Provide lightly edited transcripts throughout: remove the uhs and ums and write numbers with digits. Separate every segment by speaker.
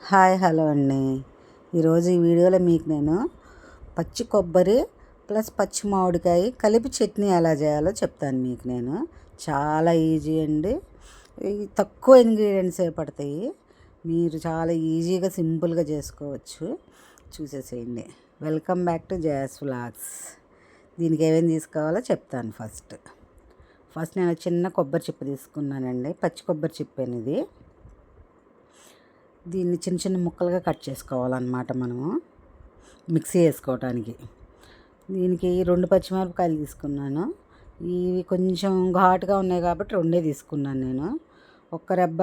Speaker 1: Hi hello అండి. ఈరోజు ఈ వీడియోలో మీకు నేను పచ్చి కొబ్బరి ప్లస్ పచ్చి మామిడికాయ కలిపి చట్నీ ఎలా చేయాలో చెప్తాను మీకు నేను. చాలా ఈజీ అండి. తక్కువ ఇంగ్రీడియంట్సే పడతాయి. మీరు చాలా ఈజీగా సింపుల్గా చేసుకోవచ్చు. చూసేసేయండి. Welcome back to Jaya's vlogs. దీనికి ఏమేమి తీసుకోవాలో చెప్తాను. ఫస్ట్ నేను చిన్న కొబ్బరి చిప్ప తీసుకున్నానండి. పచ్చి కొబ్బరి చిప్ప ఇది. దీన్ని చిన్న చిన్న ముక్కలుగా కట్ చేసుకోవాలన్నమాట మనము మిక్సీ వేసుకోవటానికి. దీనికి 2 పచ్చిమిరపకాయలు తీసుకున్నాను. ఇవి కొంచెం ఘాటుగా ఉన్నాయి కాబట్టి 2 తీసుకున్నాను నేను. ఒక్క రెబ్బ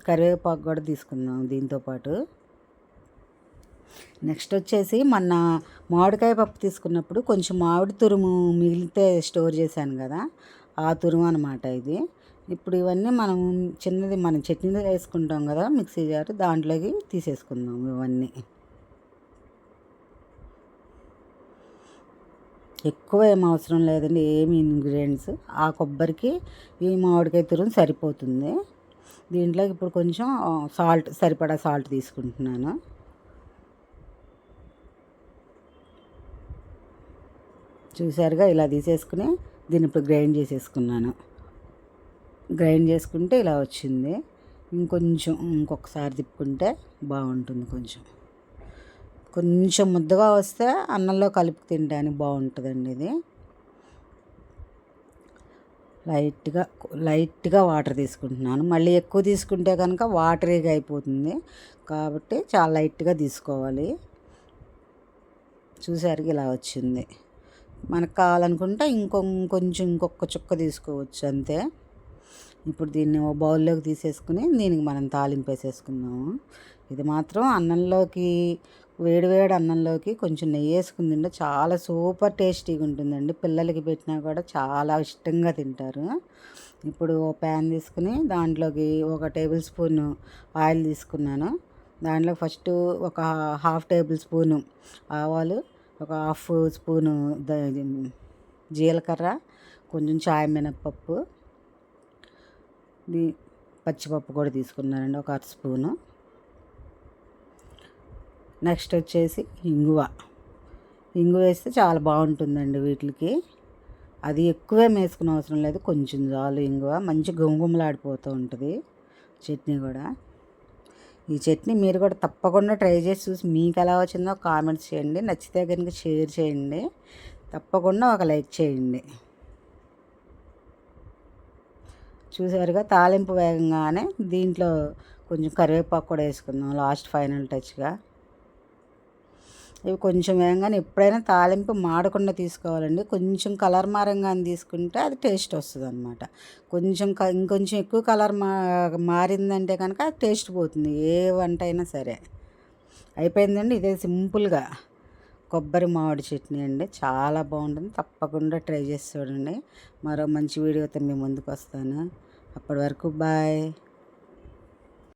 Speaker 1: కరివేపాకు కూడా తీసుకున్నాను దీంతోపాటు. నెక్స్ట్ వచ్చేసి మొన్న మామిడికాయ పప్పు తీసుకున్నప్పుడు కొంచెం మామిడి తురుము మిగిలితే స్టోర్ చేశాను కదా, ఆ తురుము అనమాట ఇది. ఇప్పుడు ఇవన్నీ మనం చట్నీలో వేసుకుంటాం కదా మిక్సీ జార్, దాంట్లోకి తీసేసుకుందాం ఇవన్నీ. ఎక్కువ ఏం అవసరం లేదండి, ఏమి ఇంగ్రీడియంట్స్. ఆ కొబ్బరికి ఈ మామిడికాయ తురుము సరిపోతుంది. దీంట్లోకి ఇప్పుడు కొంచెం సరిపడా సాల్ట్ తీసుకుంటున్నాను. చూసారుగా, ఇలా తీసేసుకుని దీన్ని ఇప్పుడు గ్రైండ్ చేసేసుకున్నాను. గ్రైండ్ చేసుకుంటే ఇలా వచ్చింది. ఇంకొకసారి తిప్పుకుంటే బాగుంటుంది. కొంచెం ముద్దగా వస్తే అన్నంలో కలిపి తినడానికి బాగుంటుందండి ఇది. లైట్గా వాటర్ తీసుకుంటున్నాను. మళ్ళీ ఎక్కువ తీసుకుంటే కనుక వాటరీగా అయిపోతుంది కాబట్టి చాలా లైట్గా తీసుకోవాలి. చూసారు, ఇలా వచ్చింది. మనకు కావాలనుకుంటే ఇంకొక చుక్క తీసుకోవచ్చు అంతే. ఇప్పుడు దీన్ని ఓ బౌల్లోకి తీసేసుకుని దీనికి మనం తాలింపు వేసేసుకుందాము. ఇది మాత్రం అన్నంలోకి, వేడివేడి అన్నంలోకి కొంచెం నెయ్యి వేసుకుని తింటే చాలా సూపర్ టేస్టీగా ఉంటుందండి. పిల్లలకి పెట్టినా కూడా చాలా ఇష్టంగా తింటారు. ఇప్పుడు ఓ ప్యాన్ తీసుకుని దాంట్లోకి 1 టేబుల్ స్పూన్ ఆయిల్ తీసుకున్నాను. దాంట్లో ఫస్ట్ ఒక 1/2 టేబుల్ స్పూను ఆవాలు, ఒక 1/2 స్పూను జీలకర్ర, కొంచెం చాయ్ మినప్పప్పు, పచ్చిపప్పు కూడా తీసుకున్నానండి, ఒక 1/2 స్పూను. నెక్స్ట్ వచ్చేసి ఇంగువ వేస్తే చాలా బాగుంటుందండి వీటికి. అది ఎక్కువేం వేసుకునే అవసరం లేదు, కొంచెం చాలు. ఇంగువ మంచి గుమగుమలాడిపోతూ ఉంటుంది చట్నీ కూడా. ఈ చట్నీ మీరు కూడా తప్పకుండా ట్రై చేసి చూసి మీకు ఎలా వచ్చిందో కామెంట్స్ చేయండి. నచ్చితే కనుక షేర్ చేయండి, తప్పకుండా ఒక లైక్ చేయండి. చూసారుగా, తాలింపు వేగంగానే దీంట్లో కొంచెం కరివేపాకు కూడా వేసుకుందాం లాస్ట్ ఫైనల్ టచ్గా. ఇవి కొంచెం వేగంగానే, ఎప్పుడైనా తాలింపు మాడకుండా తీసుకోవాలండి. కొంచెం కలర్ మారంగానే తీసుకుంటే అది టేస్ట్ వస్తుంది అనమాట. ఇంకొంచెం ఎక్కువ కలర్ మారిందంటే కనుక టేస్ట్ పోతుంది ఏ వంట అయినా సరే. అయిపోయిందండి. ఇదే సింపుల్గా కొబ్బరి మామిడి చట్నీ అండి, చాలా బాగుంటుంది. తప్పకుండా ట్రై చేసి చూడండి. మరో మంచి వీడియోతో మీ ముందుకు వస్తాను. అప్పటి వరకు బాయ్.